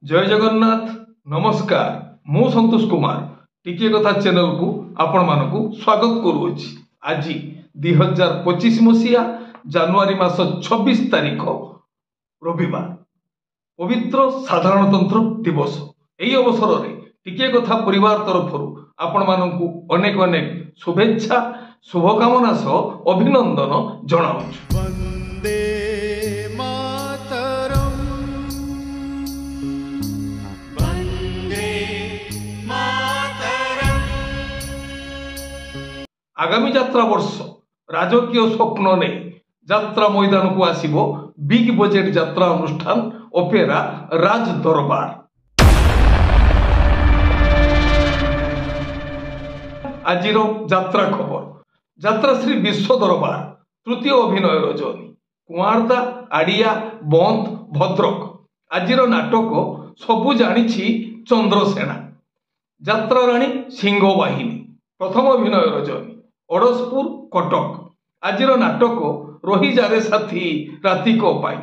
जय जगन्नाथ नमस्कार मु संतोष कुमार टिके कथा चैनल को आपण मानकु स्वागत करूछि। आज 2025 मसीहा जनवरी मास 26 तारीख रविवार पवित्र साधारणतंत्र दिवस। एही अवसर रे टिके कथा परिवार तरफ आपण मानकु अनेक अनेक शुभेच्छा शुभकामना सह अभिनंदन जणाउछु। आगामी यात्रा वर्ष राजकीय स्वप्न नहीं यात्रा मैदान को आसिबो बिग बजेट यात्रा अनुष्ठान ओपेरा राज दरबार। आजिर यात्रा खबर यात्रा श्री विश्व दरबार तृतीय अभिनय रजनी कुआरदा आड़िया बंद भद्रक। आजिर नाटक सबु जानिछि चंद्रसेना यात्रा राणी सिंह बाहिनी प्रथम अभिनय रजनी अड़सपुर कटक। आजिर नाटक रही जारे साथी राति को पाई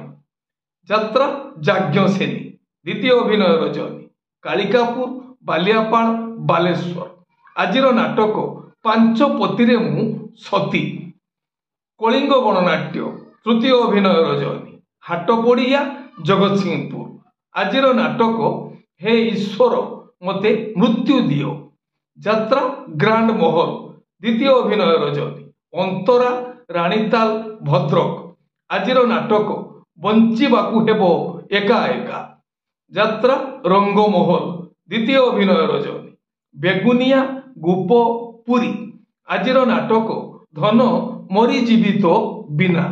यात्रा जाज्ञसेनी द्वितीय अभिनय रजनी कालिकापुर बालियापाल बालेश्वर। आजिर नाटक पांच पतिरे मु सती कलिंग गणनाट्य तृतीय अभिनय रजनी हाटपड़िया जगतसिंहपुर। आजिर नाटक हे ईश्वर मते मृत्यु दियो यात्रा ग्रांड महल द्वितीय अभिनय रजनी अंतरा राणीताल भद्रक। आजिर नाटक बंचिबाकू हेबो एका एका यात्रा रंगमहल द्वितीय अभिनय रजनी बेगुनिया गुप पुरी। आजिर नाटक धन मरी जीवित बिना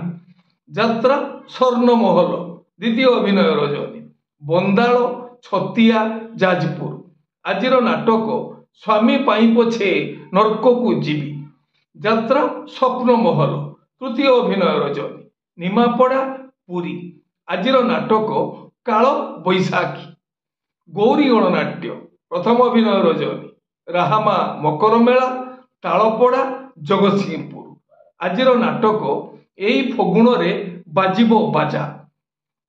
यात्रा स्वर्णमहल द्वितीय अभिनय रजनी बंदाल छतिया जाजपुर। आजिर नाटक स्वामी पाई पछे नर्क को जीवी यात्रा स्वप्न महल तृतीय अभिनय रजनी निमापड़ा पुरी। आजिर नाटक काल बैशाखी गौरी गणनाट्य प्रथम अभिनय रजनी राहामा मकर मेला तालपड़ा जगतसिंहपुर। आजिर नाटक एई फगुण रे बाजिबो बाजा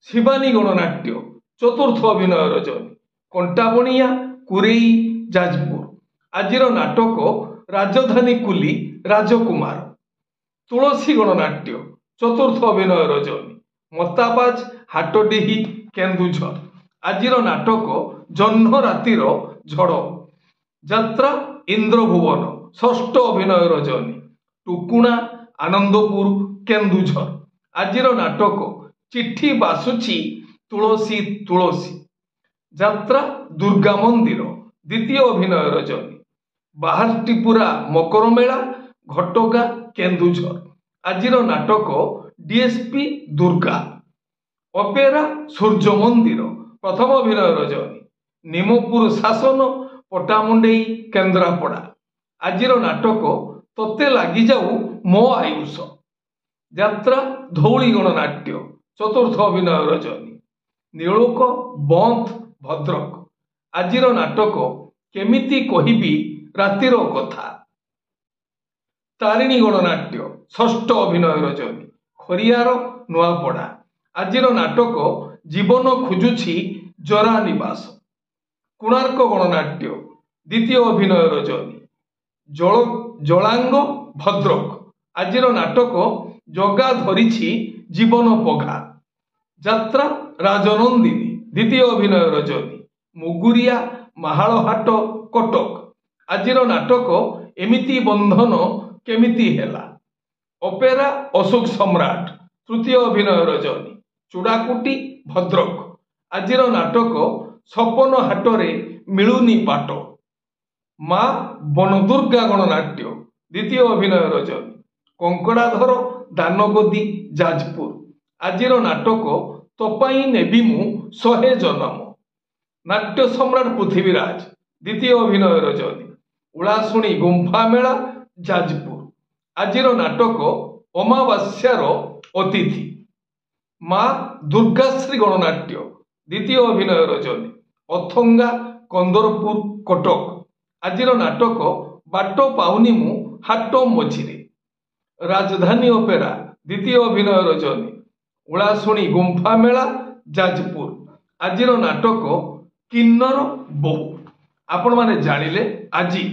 शिवानी गणनाट्य चतुर्थ अभिनय रजनी कंटाबणिया कुरेई जाजपुर। आजिर नाटक राजधानी कुली राजकुमार तुलसी गणनाट्य चतुर्थ अभिनय रजनी मताबाज हाटडीही केन्दुझर। आजिर नाटक जह्न रातिर झड़ यात्रा इंद्रभुवन षष्ठ अभिनय रजनी टुकुणा आनंदपुर केन्दुझर। आजिर नाटक चिट्ठी बासुची तुलसी तुलसी यात्रा दुर्गा मंदिर द्वितीय अभिनय रजनी बाहारटीपुरा मकर मेला घटगा केन्दुझर। आजिर नाटक डीएसपी दुर्गा ओपेरा सूर्य मंदिर प्रथम अभिनय रजनी निमपुर शासन पटामुंडेई केन्द्रापड़ा। आजिर नाटक तोते लागी जाऊ मो आयुष यात्रा धौली गणनाट्य चतुर्थ अभिनय रजनी नीलोक बंद भद्रक। आजिर नाटक केमिति कहिबी रातिर कथा तारिणी गणनाट्य षष्ठ अभिनय रजनी खरियार नुआपड़ा। आजिर नाटक जीवन खोजुछि जरा निवास कोणार्क गणनाट्य द्वितीय अभिनय रजनी जलांग भद्रक। आजिर नाटक जगा धरिछि जीवन पघा यात्रा राजनंदिनी द्वितीय अभिनय रजनी मुगुरिया महालहाट कटक। आजिर नाटक एमिति बंधन केमिति हेला ओपेरा अशोक सम्राट तृतीय अभिनय रजनी चूड़ाकुटी भद्रक। आजिर नाटक सपन हाटरे मिलुनी पाट माँ बनदुर्गा गणनाट्य द्वितीय अभिनय रजनी कंकड़ाधर दानगदी जाजपुर। आजिर नाटक तोपाई नेबी मु 100 जनम नाट्य सम्राट पृथ्वीराज द्वितीय अभिनय रजनी उलाशुणी गुंफा मेला जाजपुर। आजिर नाटक अमावास्यार अतिथि माँ दुर्गाश्री गणनाट्य द्वितीय अभिनय रजनी अथंगा कंदरपुर कटक। आजिर नाटक बाट पाउनी मु हाट मझिरे राजधानी ओपेरा द्वितीय अभिनय रजनी उलाशुणी गुंफा मेला जाजपुर। आजिर नाटक କିନ୍ନର ବୋହୂ। ଆପଣମାନେ ଜାଣିଲେ ଆଜି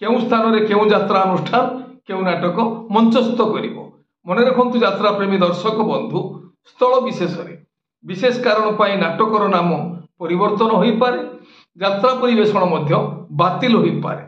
କେଉଁ ସ୍ଥାନରେ କେଉଁ ଯାତ୍ରା ଅନୁଷ୍ଠାନ କେଉଁ ନାଟକ ମଞ୍ଚସ୍ଥ କରିବ। ମନେ ରଖନ୍ତୁ ଯାତ୍ରା ପ୍ରେମୀ ଦର୍ଶକ ବନ୍ଧୁ, ସ୍ଥଳ ବିଶେଷରେ ବିଶେଷ କାରଣ ପାଇଁ ନାଟକର ନାମ ପରିବର୍ତ୍ତନ ହୋଇପାରେ, ଯାତ୍ରା ପରିବେଷଣ ମଧ୍ୟ ବାତିଲ ହୋଇପାରେ।